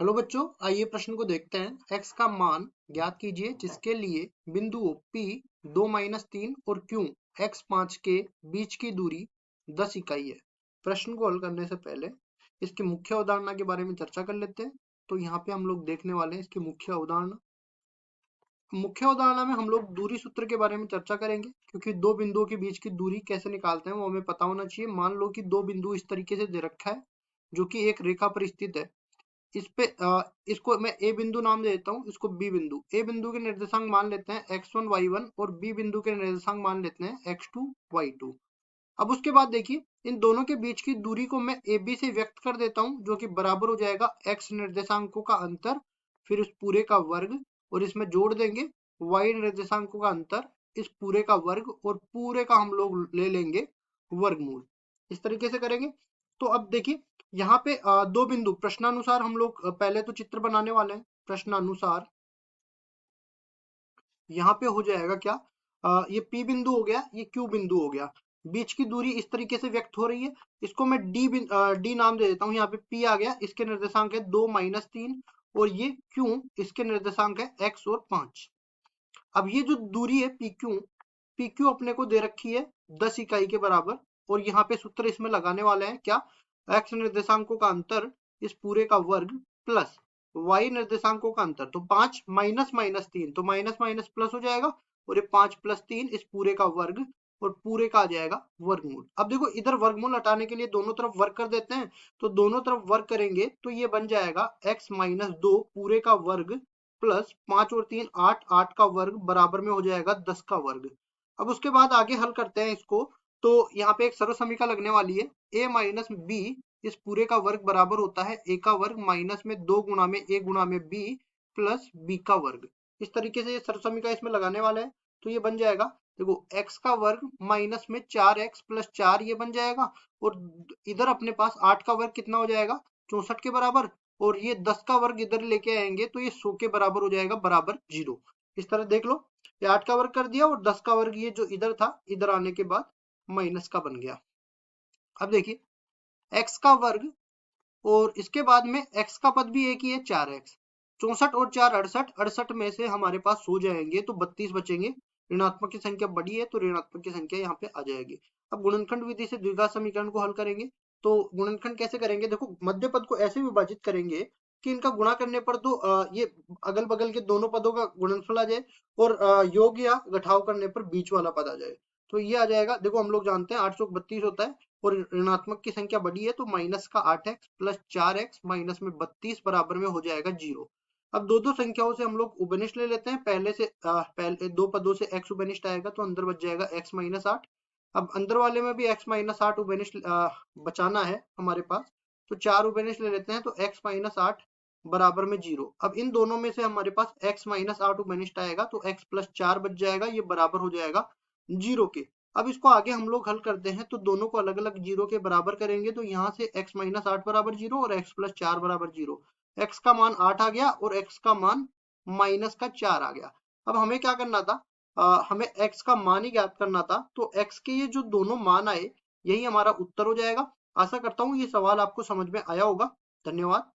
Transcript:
Hello बच्चों, आइए प्रश्न को देखते हैं। x का मान ज्ञात कीजिए जिसके लिए बिंदुओं P 2-3 और Q x 5 के बीच की दूरी 10 इकाई है। प्रश्न को हल करने से पहले इसकी मुख्य अवधारणा के बारे में चर्चा कर लेते हैं। तो यहाँ पे हम लोग देखने वाले हैं इसकी मुख्य अवधारणा। मुख्य अवधारणा में हम लोग दूरी सूत्र के बारे में चर्चा करेंगे, क्योंकि दो बिंदुओं के बीच की दूरी कैसे निकालते हैं वो हमें पता होना चाहिए। मान लो कि दो बिंदु इस तरीके से दे रखा है जो कि एक रेखा पर स्थित है। इस पे इसको मैं ए बिंदु नाम दे देता हूँ, इसको बी बिंदु। ए बिंदु के निर्देशांक मान लेते हैं x1 y1 और बी बिंदु के निर्देशांक मान लेते हैं x2 y2। अब उसके बाद देखिए, इन दोनों के बीच की दूरी को मैं ए बी से व्यक्त कर देता हूँ, जो कि बराबर हो जाएगा x निर्देशांकों का अंतर फिर इस पूरे का वर्ग, और इसमें जोड़ देंगे y निर्देशांकों का अंतर इस पूरे का वर्ग, और पूरे का हम लोग ले लेंगे वर्गमूल। इस तरीके से करेंगे। तो अब देखिए यहाँ पे दो बिंदु प्रश्नानुसार हम लोग पहले तो चित्र बनाने वाले हैं। प्रश्नानुसार यहाँ पे हो जाएगा क्या, ये P बिंदु हो गया, ये Q बिंदु हो गया। बीच की दूरी इस तरीके से व्यक्त हो रही है। इसको मैं D नाम दे देता हूँ। यहाँ पे P आ गया, इसके निर्देशांक है 2-3, और ये Q इसके निर्देशांक है x और 5। अब ये जो दूरी है PQ अपने को दे रखी है 10 इकाई के बराबर, और यहाँ पे सूत्र इसमें लगाने वाले हैं क्या, x निर्देशांकों का अंतर इस पूरे का वर्ग प्लस y निर्देशांकों का अंतर। तो 5 माइनस माइनस 3, तो माइनस माइनस प्लस हो जाएगा, और ये 5 + 3 इस पूरे का वर्ग, और पूरे का आ जाएगा वर्गमूल। अब देखो इधर वर्गमूल हटाने के लिए दोनों तरफ वर्ग कर देते हैं। तो दोनों तरफ वर्ग करेंगे तो ये बन जाएगा x-2 पूरे का वर्ग प्लस 5 और 3 8, 8 का वर्ग बराबर में हो जाएगा 10 का वर्ग। अब उसके बाद आगे हल करते हैं इसको। तो यहाँ पे एक सरल समीकरण लगने वाली है, a माइनस बी इस पूरे का वर्ग बराबर होता है a का वर्ग माइनस में 2 गुणा में a गुणा में b प्लस b का वर्ग। इस तरीके से ये सरल समीकरण इसमें लगाने वाले हैं। तो ये बन जाएगा, देखो x का वर्ग माइनस में 4x प्लस 4 ये बन जाएगा, और इधर अपने पास 8 का वर्ग कितना हो जाएगा, 64 के बराबर, और ये 10 का वर्ग इधर लेके आएंगे तो ये 100 के बराबर हो जाएगा, बराबर 0। इस तरह देख लो, ये 8 का वर्ग कर दिया और 10 का वर्ग ये जो इधर था, इधर आने के बाद माइनस का बन गया। अब देखिए x का वर्ग, और इसके बाद में x का पद भी एक ही है 4x। 64 और 4 68, 68 में से हमारे पास सो जाएंगे तो 32 बचेंगे। ऋणात्मक की संख्या बड़ी है तो ऋणात्मक की संख्या यहाँ पे आ जाएगी। अब गुणनखंड विधि से द्विघात समीकरण को हल करेंगे। तो गुणनखंड कैसे करेंगे, देखो मध्य पद को ऐसे विभाजित करेंगे कि इनका गुणा करने पर तो ये अगल बगल के दोनों पदों का गुणनफल आ जाए, और योग या घटाव करने पर बीच वाला पद आ जाए। तो ये आ जाएगा, देखो हम लोग जानते हैं 8 चौक 32 होता है, और ऋणात्मक की संख्या बड़ी है तो माइनस का 8x प्लस 4x माइनस में 32 बराबर में हो जाएगा 0। अब दो दो संख्याओं से हम लोग उभयनिष्ठ ले लेते हैं। पहले से पहले दो पदों से x उभयनिष्ठ आएगा तो अंदर बच जाएगा x माइनस 8। अब अंदर वाले में भी x माइनस 8 उभयनिष्ठ बचाना है हमारे पास, तो 4 उभयनिष्ठ ले लेते हैं तो x माइनस 8 बराबर में 0। अब इन दोनों में से हमारे पास x माइनस 8 उभयनिष्ठ आएगा तो x प्लस 4 बच जाएगा, ये बराबर हो जाएगा 0 के। अब इसको आगे हम लोग हल करते हैं तो दोनों को अलग अलग 0 के बराबर करेंगे, तो यहाँ से x माइनस 8 बराबर 0 और x प्लस 4 बराबर 0। x का मान 8 आ गया और x का मान माइनस का 4 आ गया। अब हमें क्या करना था, हमें x का मान ही ज्ञात करना था। तो x के ये जो दोनों मान आए, यही हमारा उत्तर हो जाएगा। आशा करता हूँ ये सवाल आपको समझ में आया होगा। धन्यवाद।